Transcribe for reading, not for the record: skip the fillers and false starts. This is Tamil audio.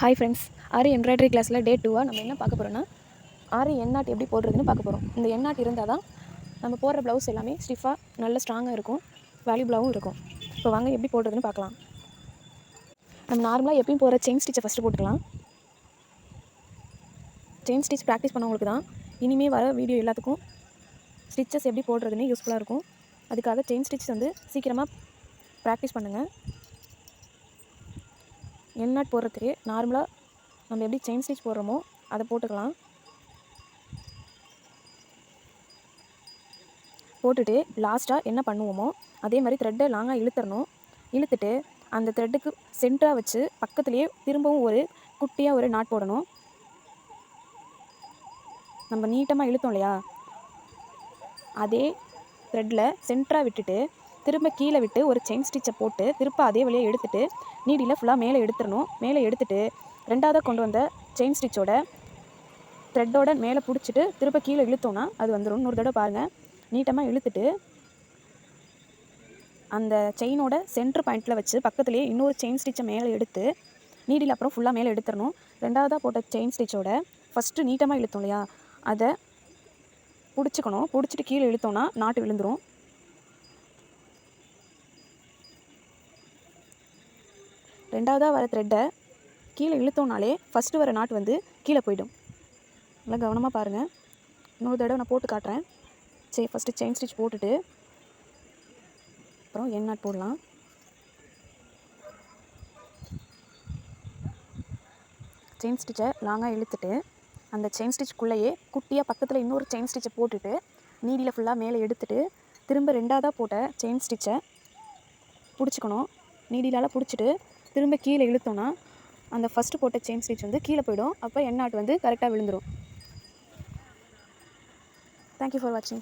ஹாய் ஃப்ரெண்ட்ஸ், ஆரி எம்ப்ராய்டரி கிளாஸில் டே 2 நம்ம என்ன பார்க்க போகிறோன்னா, ஆரி எண்ணாட் எப்படி போடுறதுன்னு பார்க்க போகிறோம். இந்த எண்ணாட் இருந்தால் தான் நம்ம போடுற ப்ளவுஸ் எல்லாமே ஸ்டிஃபாக நல்ல ஸ்ட்ராங்காக இருக்கும், வேல்யூபிளாகவும் இருக்கும். இப்போ வாங்க எப்படி போடுறதுன்னு பார்க்கலாம். நம்ம நார்மலாக எப்பயும் போகிற செயின் ஸ்டிச்சை ஃபஸ்ட்டு போட்டுக்கலாம். செயின் ஸ்டிச் ப்ராக்டிஸ் பண்ணவங்களுக்கு தான் இனிமேல் வர வீடியோ எல்லாத்துக்கும் ஸ்டிச்சஸ் எப்படி போடுறதுன்னு யூஸ்ஃபுல்லாக இருக்கும். அதுக்காக செயின் ஸ்டிச் வந்து சீக்கிரமாக ப்ராக்டிஸ் பண்ணுங்கள். எண்ணாட் போடுறதுக்கு நார்மலாக நம்ம எப்படி செயின் ஸ்டிச் போடுறோமோ அதை போட்டுக்கலாம். போட்டுட்டு லாஸ்ட்டாக என்ன பண்ணுவோமோ அதே மாதிரி த்ரெட்டை லாங்காக இழுத்துடணும். இழுத்துட்டு அந்த த்ரெட்டுக்கு சென்டராக வச்சு பக்கத்துலேயே திரும்பவும் ஒரு குட்டியாக ஒரு நாட் போடணும். நம்ம நீட்டமாக இழுத்தோம் இல்லையா, அதே த்ரெட்டில் சென்டராக விட்டுட்டு திரும்ப கீழே விட்டு ஒரு செயின் ஸ்டிச்சை போட்டு திரும்ப அதே வழியாக எடுத்துகிட்டு நீடியில் ஃபுல்லாக மேலே எடுத்துடணும். மேலே எடுத்துகிட்டு ரெண்டாவதாக கொண்டு வந்த செயின் ஸ்டிச்சோட த்ரெட்டோட மேலே பிடிச்சிட்டு திரும்ப கீழே இழுத்தோன்னா அது வந்துடும். இன்னொரு தடவை பாருங்கள். நீட்டமாக இழுத்துட்டு அந்த செயினோட சென்டர் பாயிண்ட்டில் வச்சு பக்கத்துலேயே இன்னொரு செயின் ஸ்டிச்சை மேலே எடுத்து நீடியில் அப்புறம் ஃபுல்லாக மேலே எடுத்துடணும். ரெண்டாவதாக போட்ட செயின் ஸ்டிச்சோட ஃபஸ்ட்டு நீட்டமாக இழுத்தோம் இல்லையா, அதை பிடிச்சிக்கணும். பிடிச்சிட்டு கீழே இழுத்தோன்னா நாட்டு விழுந்துடும். ரெண்டாவதாக வர த்ரெட்டை கீழே இழுத்தோனாலே ஃபஸ்ட்டு வர நாட்டு வந்து கீழே போயிடும். நல்லா கவனமாக பாருங்கள். இன்னொரு தடவை நான் போட்டு காட்டுறேன். சரி, ஃபஸ்ட்டு செயின் ஸ்டிச் போட்டுட்டு அப்புறம் என் நாட் போடலாம். செயின் ஸ்டிச்சை லாங்காக இழுத்துட்டு அந்த செயின் ஸ்டிச்சுக்குள்ளேயே குட்டியாக பக்கத்தில் இன்னொரு செயின் ஸ்டிச்சை போட்டுட்டு நீடியில் ஃபுல்லாக மேலே எடுத்துகிட்டு திரும்ப ரெண்டாவதாக போட்ட செயின் ஸ்டிச்சை பிடிச்சிக்கணும். நீடிலால் பிடிச்சிட்டு திரும்ப கீழே இழுத்தோன்னா அந்த ஃபஸ்ட்டு போட்ட செயின் ஸ்டிச் வந்து கீழே போயிடும். அப்போ என் நாட் வந்து கரெக்டாக விழுந்துடும். தேங்க்யூ ஃபார் வாட்சிங்.